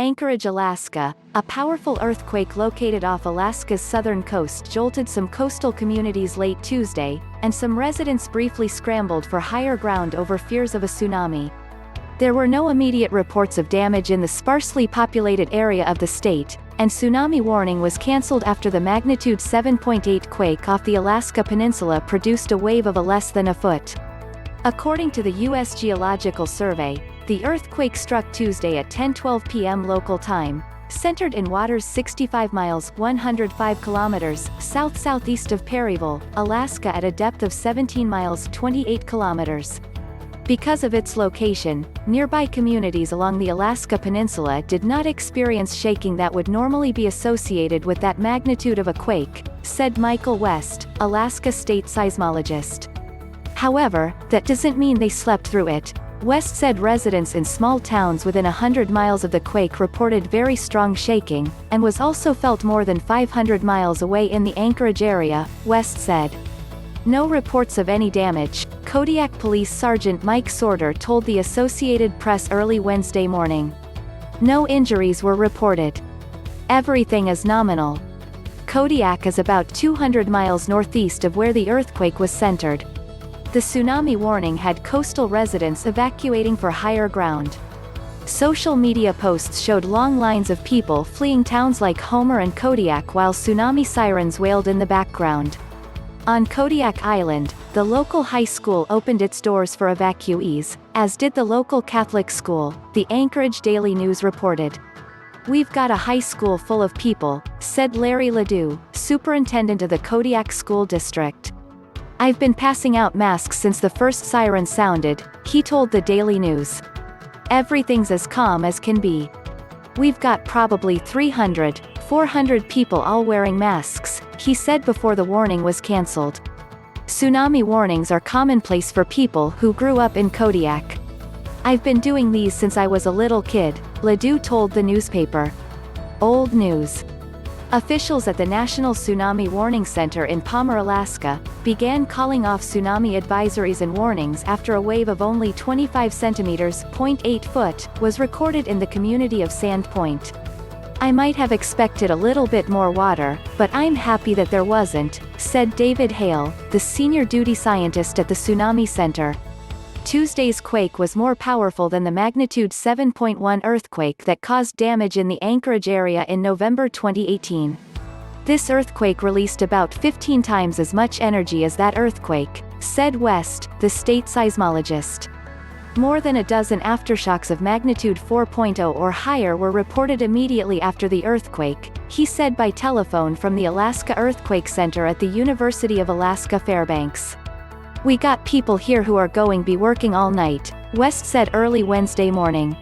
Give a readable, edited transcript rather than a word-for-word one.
Anchorage, Alaska, a powerful earthquake located off Alaska's southern coast jolted some coastal communities late Tuesday, and some residents briefly scrambled for higher ground over fears of a tsunami. There were no immediate reports of damage in the sparsely populated area of the state, and tsunami warning was cancelled after the magnitude 7.8 quake off the Alaska Peninsula produced a wave of less than a foot. According to the U.S. Geological Survey, the earthquake struck Tuesday at 10:12 p.m. local time, centered in waters 65 miles (105 kilometers) south-southeast of Perryville, Alaska at a depth of 17 miles (28 kilometers). Because of its location, nearby communities along the Alaska Peninsula did not experience shaking that would normally be associated with that magnitude of a quake, said Michael West, Alaska state seismologist. However, that doesn't mean they slept through it. West said residents in small towns within 100 miles of the quake reported very strong shaking, and was also felt more than 500 miles away in the Anchorage area, West said. No reports of any damage, Kodiak Police Sergeant Mike Sorter told the Associated Press early Wednesday morning. No injuries were reported. Everything is nominal. Kodiak is about 200 miles northeast of where the earthquake was centered. The tsunami warning had coastal residents evacuating for higher ground. Social media posts showed long lines of people fleeing towns like Homer and Kodiak while tsunami sirens wailed in the background. On Kodiak Island, the local high school opened its doors for evacuees, as did the local Catholic school, the Anchorage Daily News reported. "We've got a high school full of people," said Larry Ledoux, superintendent of the Kodiak School District. "I've been passing out masks since the first siren sounded," he told the Daily News. "Everything's as calm as can be. We've got probably 300, 400 people all wearing masks," he said before the warning was cancelled. Tsunami warnings are commonplace for people who grew up in Kodiak. "I've been doing these since I was a little kid," Ledoux told the newspaper. Old news. Officials at the National Tsunami Warning Center in Palmer, Alaska, began calling off tsunami advisories and warnings after a wave of only 25 centimeters (0.8 foot) was recorded in the community of Sand Point. "I might have expected a little bit more water, but I'm happy that there wasn't," said David Hale, the senior duty scientist at the Tsunami Center. Tuesday's quake was more powerful than the magnitude 7.1 earthquake that caused damage in the Anchorage area in November 2018. "This earthquake released about 15 times as much energy as that earthquake," said West, the state seismologist. More than a dozen aftershocks of magnitude 4.0 or higher were reported immediately after the earthquake, he said by telephone from the Alaska Earthquake Center at the University of Alaska Fairbanks. "We got people here who are going to be working all night," West said early Wednesday morning.